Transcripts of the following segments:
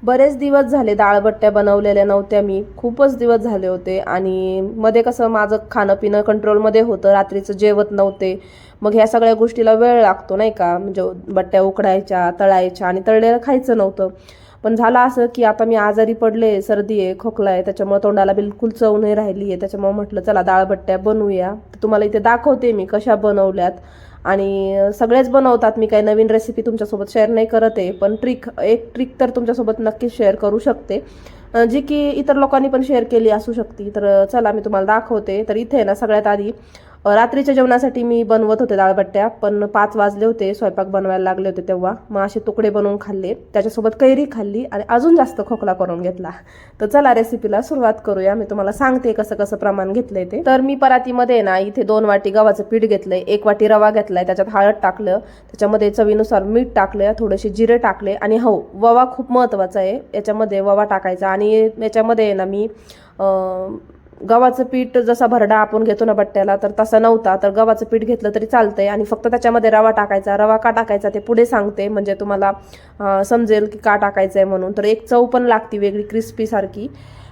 बरेच दिवस झाले डाळबट्ट्या बनवलेल्या नव्हत्या मी. खूपच दिवस झाले होते आणि मध्ये कसं माझं खाणं पिणं कंट्रोलमध्ये होतं, रात्रीचं जेवत नव्हते. मग ह्या सगळ्या गोष्टीला वेळ लागतो नाही का, म्हणजे बट्ट्या उकडायच्या, तळायच्या आणि तळलेलं खायचं नव्हतं. पण झालं असं की आता मी आजारी पडले, सर्दी आहे, खोकला आहे, त्याच्यामुळे तोंडाला बिलकुल चव नाही राहिली आहे. त्याच्यामुळे म्हटलं चला डाळबट्ट्या बनवूया. तर तुम्हाला इथे दाखवते मी कशा बनवल्यात. आणि सगळेच बनवतात, मी काही नवीन रेसिपी तुमच्यासोबत शेअर नाही करत आहे, पण एक ट्रिक तर तुमच्यासोबत नक्कीच शेअर करू शकते, जी की इतर लोकांनी पण शेअर केली असू शकते. तर चला मी तुम्हाला दाखवते. तर इथे ना सगळ्यात आधी रात्रीच्या जेवणासाठी मी बनवत होते डाळबट्ट्या, पण 5 वाजले होते, स्वयंपाक बनवायला लागले होते तेव्हा. मग असे तुकडे बनवून खाल्ले, त्याच्यासोबत कैरी खाल्ली आणि अजून जास्त खोकला करून घेतला. तर चला रेसिपीला सुरुवात करूया. मी तुम्हाला सांगते कसं कसं प्रमाण घेतलंय ते. तर मी परातीमध्ये ना इथे 2 वाटी गव्हाचं पीठ घेतलंय, 1 वाटी रवा घेतलाय, त्याच्यात हळद टाकलं, त्याच्यामध्ये चवीनुसार मीठ टाकलं, थोडेसे जिरे टाकले आणि हो, ववा खूप महत्त्वाचा आहे याच्यामध्ये, ववा टाकायचा. आणि याच्यामध्ये ना मी गव्हाचं पीठ जसा भरडा आपण घेतो ना बट्ट्याला, तर तसा नव्हता. तर गव्हाचं पीठ घेतलं तरी चालतंय आणि फक्त त्याच्यामध्ये रवा टाकायचा. रवा का टाकायचा ते पुढे सांगते, म्हणजे तुम्हाला समजेल की का टाकायचं आहे म्हणून. तर एक चव पण लागते वेगळी, क्रिस्पी सारखी.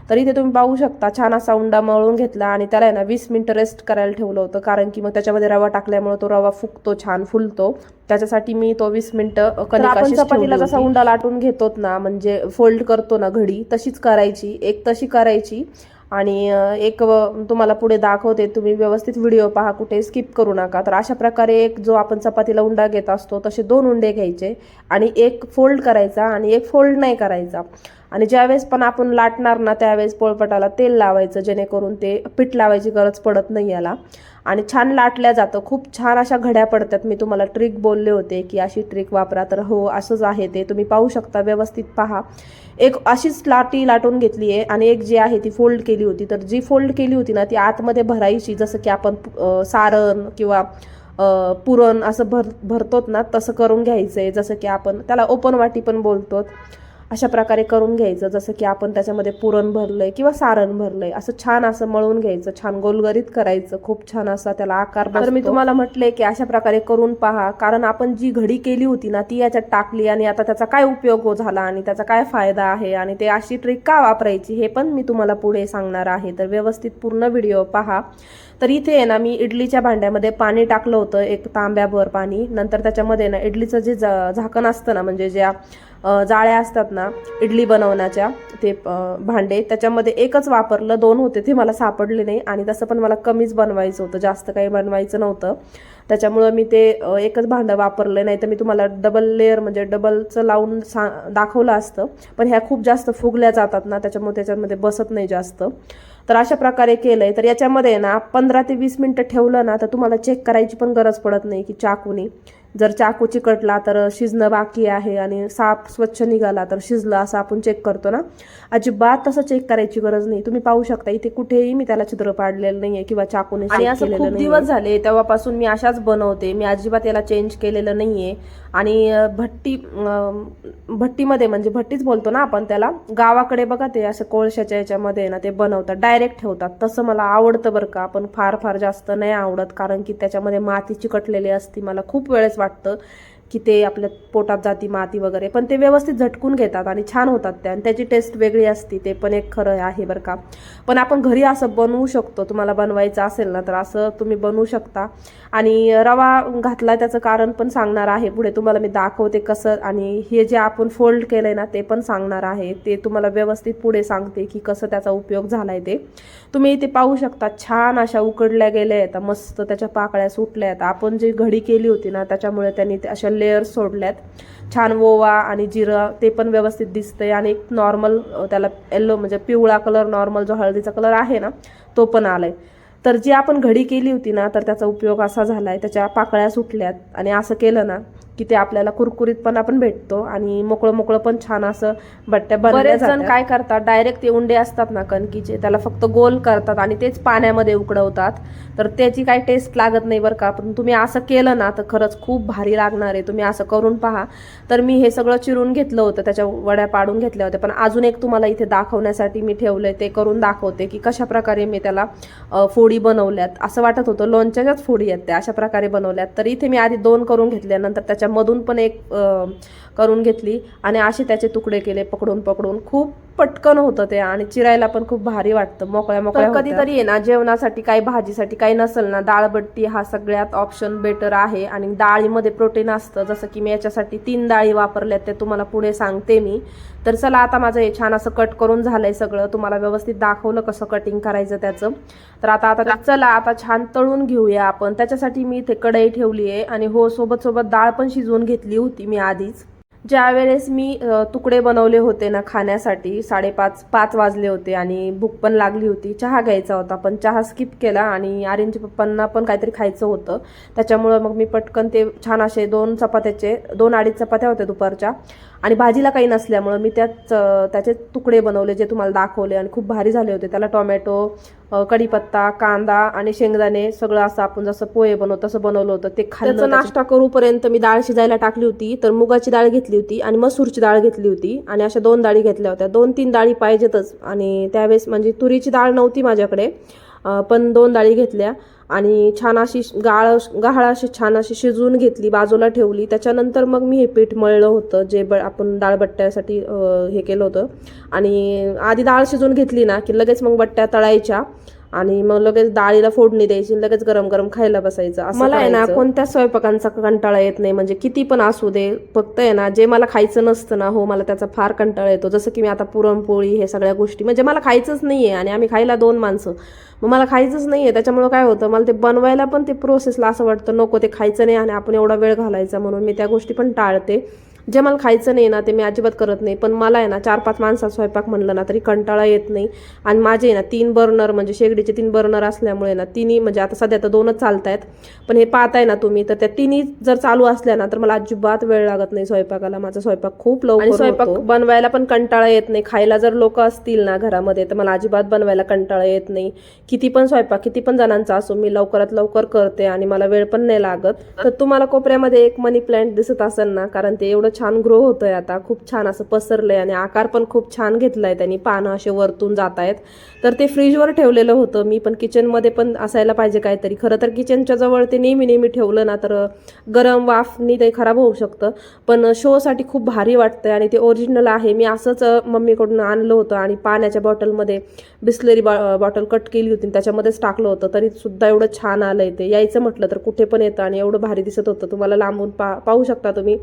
तर इथे तुम्ही पाहू शकता छान असा उंडा मळून घेतला आणि त्याला आहे ना 20 मिनिटं रेस्ट करायला ठेवलं होतं, कारण की मग त्याच्यामध्ये रवा टाकल्यामुळे तो रवा फुगतो, छान फुलतो. त्याच्यासाठी मी तो 20 मिनिटं कणिक अशीच चपातीला जसा उंडा लाटून घेतो ना, म्हणजे फोल्ड करतो ना घडी, तशीच करायची, एक तशी करायची. आणि एक तुम्हाला पुढे दाखवते, तुम्ही व्यवस्थित व्हिडिओ पहा, कुठे स्किप करू नका. तर अशा प्रकारे एक जो आपण चपातीला उंडा घेत असतो तसे 2 उंडे घ्यायचे आणि एक फोल्ड करायचा आणि एक फोल्ड नाही करायचा. आणि ज्यावेळेस पण आपण लाटणार ना त्यावेळेस पोळपटाला तेल लावायचं, जेणेकरून ते पीठ लावायची गरज पडत नाही याला. आणि छान लाटल्या जातं, खूप छान अशा घड्या पडतात. मी तुम्हाला ट्रिक बोलले होते की अशी ट्रिक वापरा, तर हो असंच आहे ते. तुम्ही पाहू शकता, व्यवस्थित पहा. एक अशीच लाटी लाटून घेतली आहे आणि एक जी आहे ती फोल्ड केली होती. तर जी फोल्ड केली होती ना ती आतमध्ये भरायची, जसं की आपण सारण किंवा पुरण असं भरतोत ना, तसं करून घ्यायचं आहे. जसं की आपण त्याला ओपन वाटी पण बोलतो, अशा प्रकारे करून घ्यायचं. जसं की आपण त्याच्यामध्ये पुरण भरलंय किंवा सारण भरलंय, असं छान असं मळून घ्यायचं, छान गोलगरीत करायचं, खूप छान असा त्याला आकार बसतो. तर मी तुम्हाला म्हटले की अशा प्रकारे करून पहा, कारण आपण जी घडी केली होती ना ती याच्यात टाकली आणि आता त्याचा काय उपयोग झाला आणि त्याचा काय फायदा आहे आणि ते अशी ट्रिक का वापरायची हे पण मी तुम्हाला पुढे सांगणार आहे. तर व्यवस्थित पूर्ण व्हिडिओ पहा. तर इथे आहे ना मी इडलीच्या भांड्यामध्ये पाणी टाकलं होतं, एक तांब्याभर पाणी. नंतर त्याच्यामध्ये ना इडलीचं जे झाकण असतं ना, म्हणजे ज्या जाळ्या असतात ना इडली बनवण्याच्या, ते भांडे, त्याच्यामध्ये एकच वापरलं, 2 होते ते मला सापडले नाही. आणि तसं पण मला कमीच बनवायचं होतं, जास्त काही बनवायचं नव्हतं, त्याच्यामुळं मी ते एकच भांडं वापरलं. नाही तर मी तुम्हाला डबल लेअर म्हणजे डबलचं लावून दाखवलं असतं, पण ह्या खूप जास्त फुगल्या जातात ना, त्याच्यामुळे त्याच्यामध्ये बसत नाही जास्त. तर अशा प्रकारे केलंय. तर याच्यामध्ये ना 15 ते 20 मिनिटं ठेवलं ना तर तुम्हाला चेक करायची पण गरज पडत नाही की चाकूने, जर चाकू चिकटला तर शिजणं बाकी आहे आणि साफ स्वच्छ निघाला तर शिजलं, असं आपण चेक करतो ना, अजिबात तसं चेक करायची गरज नाही. तुम्ही पाहू शकता इथे कुठेही मी त्याला छिद्र पाडलेलं नाहीये किंवा चाकूने. आणि असं खूप दिवस झाले तेव्हापासून मी अशाच बनवते, मी अजिबात याला चेंज केलेलं नाहीये. आणि भट्टीमध्ये, म्हणजे भट्टीच बोलतो ना आपण त्याला, गावाकडे बघा ते असं कोळशाच्या याच्यामध्ये ना ते बनवतात, डायरेक्ट ठेवतात. तसं मला आवडतं बरं का, पण फार फार जास्त नाही आवडत, कारण की त्याच्यामध्ये माती चिकटलेली असते. मला खूप वेळेस वाटतं की ते आपल्या पोटात जाती माती वगैरे, पण ते व्यवस्थित झटकून घेतात आणि छान होतात त्या, आणि त्याची टेस्ट वेगळी असते, ते पण एक खरं आहे बरं का. पण आपण घरी असं बनवू शकतो, तुम्हाला बनवायचं असेल ना तर असं तुम्ही बनवू शकता. आणि रवा घातला त्याचं कारण पण सांगणार आहे पुढे, तुम्हाला मी दाखवते कसं. आणि हे जे आपण फोल्ड केलंय ना ते पण सांगणार आहे, ते तुम्हाला व्यवस्थित पुढे सांगते की कसं त्याचा उपयोग झालाय ते. तुम्ही इथे पाहू शकता छान अशा उकडल्या गेल्या आहेत, मस्त त्याच्या पाकळ्या सुटल्या आहेत. आपण जी घडी केली होती ना त्याच्यामुळे त्यांनी ते अशा लेअर सोडल्यात. छान ओवा आणि जिरं ते पण व्यवस्थित दिसतंय. आणि एक नॉर्मल त्याला येल्लो म्हणजे पिवळा कलर, नॉर्मल जो हळदीचा कलर आहे ना तो पण आलाय. तर जी आपण घडी केली होती ना तर त्याचा उपयोग असा झालाय, त्याच्या पाकळ्या सुटल्यात. आणि असं केलं ना की ते आपल्याला कुरकुरीतपणा पण भेटतो आणि मोकळं मोकळं पण छान असं बट्ट्या बनवल्या जातात. बरेच जण काय करतात, डायरेक्ट ते उंडे असतात ना कणकीचे, त्याला फक्त गोल करतात आणि तेच पाण्यामध्ये उकडवतात, तर त्याची काही टेस्ट लागत नाही बरं का. पण तुम्ही असं केलं ना तर खरंच खूप भारी लागणार आहे, तुम्ही असं करून पहा. तर मी हे सगळं चिरून घेतलं होतं, त्याच्या वड्या पाडून घेतल्या होत्या, पण अजून एक तुम्हाला इथे दाखवण्यासाठी मी ठेवलंय, ते करून दाखवते की कशा प्रकारे मी त्याला फोडी बनवल्यात. असं वाटत होतं लोणच्याच्याच फोडी आहेत त्या, अशा प्रकारे बनवल्यात. तर इथे मी आधी 2 करून घेतल्या, नंतर त्याच्यामधून पण एक करून घेतली आणि असे त्याचे तुकडे केले पकडून पकडून. खूप पटकन होतं ते आणि चिरायला पण खूप भारी वाटतं, मोकळ्या मोकळ्या. कधीतरी आहे ना जेवणासाठी काही भाजीसाठी काही नसेल ना, डाळबट्टी हा सगळ्यात ऑप्शन बेटर आहे. आणि डाळीमध्ये प्रोटीन असतं, जसं की मी याच्यासाठी 3 डाळी वापरल्यात, ते तुम्हाला पुढे सांगते मी. तर चला आता माझं हे छान असं कट करून झालंय सगळं, तुम्हाला व्यवस्थित दाखवलं कसं कटिंग करायचं त्याचं. तर आता चला आता छान तळून घेऊया आपण. त्याच्यासाठी मी इथे कढई ठेवली आहे आणि हो सोबत सोबत डाळ पण शिजवून घेतली होती मी आधीच. ज्या वेळेस मी तुकडे बनवले होते ना खाण्यासाठी, 5:30 वाजले होते आणि भूक पण लागली होती. चहा घ्यायचा होता पण चहा स्किप केला आणि आर्यनच्या पप्पांना पण काहीतरी खायचं होतं, त्याच्यामुळं मग मी पटकन ते छान असे 2 चपात्याचे 2-2.5 चपात्या होत्या दुपारच्या आणि भाजीला काही नसल्यामुळं मी त्याचे तुकडे बनवले जे तुम्हाला दाखवले आणि खूप भारी झाले होते. त्याला टोमॅटो, कढीपत्ता, कांदा आणि शेंगदाणे सगळं असं आपण जसं पोहे बनवतो तसं बनवलं होतं. ते खाल्लं. नाश्ता करूपर्यंत मी डाळ शिजायला टाकली होती. तर मुगाची डाळ घेतली होती आणि मसूरची डाळ घेतली होती आणि अशा 2 डाळी घेतल्या होत्या. 2-3 डाळी पाहिजेतच आणि त्यावेळेस म्हणजे तुरीची डाळ नव्हती माझ्याकडे, पण 2 डाळी घेतल्या आणि छान अशी गहाळ अशी छान अशी शिजवून घेतली, बाजूला ठेवली. त्याच्यानंतर मग मी हे पीठ मळलं होतं जे आपण डाळबट्ट्यासाठी हे केलं होतं. आणि आधी डाळ शिजवून घेतली ना की लगेच मग बट्ट्या तळायच्या आणि मग लगेच डाळीला फोडणी द्यायची, लगेच गरम गरम खायला बसायचं. मला आहे ना कोणत्या स्वयंपाकांचा कंटाळा येत नाही, म्हणजे किती पण असू दे, फक्त आहे ना जे मला खायचं नसतं ना, हो मला त्याचा फार कंटाळा येतो. जसं की मी आता पुरणपोळी हे सगळ्या गोष्टी म्हणजे मला खायचंच नाहीये आणि आम्ही खायला 2 माणसं, मग मला खायचंच नाहीये. त्याच्यामुळे काय होतं, मला ते बनवायला पण ते प्रोसेसला असं वाटतं नको ते खायचं नाही आणि आपण एवढा वेळ घालायचा, म्हणून मी त्या गोष्टी पण टाळते. जे मला खायचं नाही ना ते मी अजिबात करत नाही. पण मला आहे ना 4-5 माणसाचा स्वयंपाक म्हणलं ना तरी कंटाळा येत नाही. आणि माझे आहे ना 3 बर्नर म्हणजे शेगडीचे 3 बर्नर असल्यामुळे ना तिन्ही म्हणजे आता सध्या तर 2च चालत आहेत, पण हे पाहताय ना तुम्ही, तर त्या तिन्ही जर चालू असल्या ना तर मला अजिबात वेळ लागत नाही स्वयंपाकाला. माझा स्वयंपाक खूप लवकर होतो. स्वयंपाक बनवायला पण कंटाळा येत नाही. खायला जर लोक असतील ना घरामध्ये तर मला अजिबात बनवायला कंटाळा येत नाही. किती पण स्वयंपाक किती पण जणांचा असो मी लवकरात लवकर करते आणि मला वेळ पण नाही लागत. तर तुम्हाला कोपऱ्यामध्ये एक मनी प्लांट दिसत असेल ना, कारण ते एवढं छान ग्रो होतंय आता, खूप छान असं पसरलंय आणि आकार पण खूप छान घेतलाय त्यांनी, पानं असे वरतून जात आहेत. तर ते फ्रीजवर ठेवलेलं होतं मी, पण किचनमध्ये पण असायला पाहिजे काहीतरी. खरं तर किचनच्या जवळ ते नेहमी ठेवलं ना तर गरम वाफनी ते खराब होऊ शकतं, पण शोसाठी खूप भारी वाटतंय आणि ते ओरिजिनल आहे. मी असंच मम्मीकडून आणलं होतं आणि पाण्याच्या बॉटलमध्ये बिस्लरी बॉटल कट केली होती त्याच्यामध्येच टाकलं होतं, तरी सुद्धा एवढं छान आलंय ते. यायचं म्हटलं तर कुठे पण येतं आणि एवढं भारी दिसत होतं. तुम्हाला लांबून पाहू शकता तुम्ही,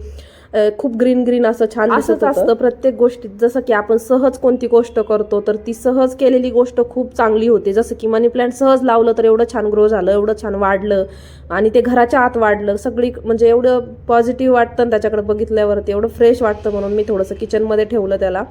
खूप ग्रीन असं छान दिसत असतं प्रत्येक गोष्टीत. जसं की आपण सहज कोणती गोष्ट करतो तर ती सहज केलेली गोष्ट खूप चांगली होते. जसं की मनी प्लांट सहज लावलं तर एवढं छान ग्रो झालं, एवढं छान वाढलं आणि ते घराच्या आत वाढलं. सगळी म्हणजे एवढं पॉझिटिव्ह वाटतं त्याच्याकडे बघितल्यावरती, एवढं फ्रेश वाटतं, म्हणून मी थोडंसं किचनमध्ये ठेवलं त्याला.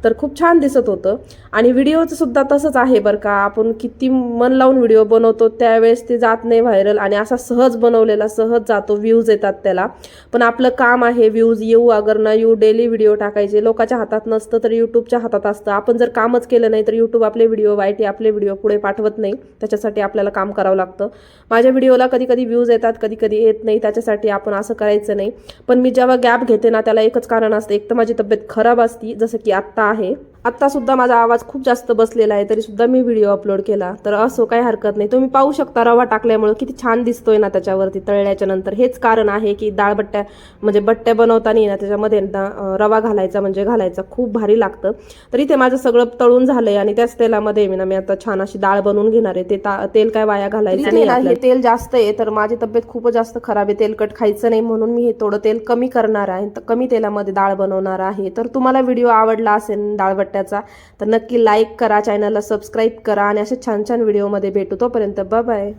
तर खूप छान दिसत होतं. आणि व्हिडिओचं सुद्धा तसंच आहे बरं का, आपण किती मन लावून व्हिडिओ बनवतो त्यावेळेस ते जात नाही व्हायरल आणि असा सहज बनवलेला सहज जातो, व्ह्यूज येतात त्याला. पण आपलं काम आहे व्ह्यूज येऊ अगर ना येऊ, डेली व्हिडिओ टाकायचे. लोकांच्या हातात नसतं तर यूट्यूबच्या हातात असतं. आपण जर कामच केलं नाही तर यूट्यूब आपले व्हिडिओ आपले व्हिडिओ पुढे पाठवत नाही. त्याच्यासाठी आपल्याला काम करावं लागतं. माझ्या व्हिडिओला कधी कधी व्ह्यूज येतात, कधी कधी येत नाही, त्याच्यासाठी आपण असं करायचं नाही. पण मी जेव्हा गॅप घेते ना त्याला एकच कारण असतं, एक तर माझी तब्येत खराब असती, जसं की आत्ता आहे. आत्ता सुद्धा माझा आवाज खूप जास्त बसलेला आहे तरी सुद्धा मी व्हिडिओ अपलोड केला, तर असो काही हरकत नाही. तुम्ही पाहू शकता रवा टाकल्यामुळे किती छान दिसतोय ना त्याच्यावरती तळल्याच्या नंतर. हेच कारण आहे की डाळबट्ट्या म्हणजे बट्ट्या बनवताना ना त्याच्यामध्ये रवा घालायचा खूप भारी लागतं. तर इथे माझं सगळं तळून झालंय आणि त्याच तेलामध्ये मी आता छान अशी डाळ बनवून घेणार आहे. ते तेल काय वाया घालायचं नाही. हे तेल जास्त आहे तर माझी तब्येत खूपच जास्त खराब आहे, तेलकट खायचं नाही, म्हणून मी हे थोडं तेल कमी करणार आहे, कमी तेलामध्ये डाळ बनवणार आहे. तर तुम्हाला व्हिडिओ आवडला असेल डाळबट्ट्याचा तर नक्की लाईक करा, चॅनलला सबस्क्राईब करा आणि असे छान छान व्हिडिओमध्ये भेटू. तोपर्यंत बाय बाय.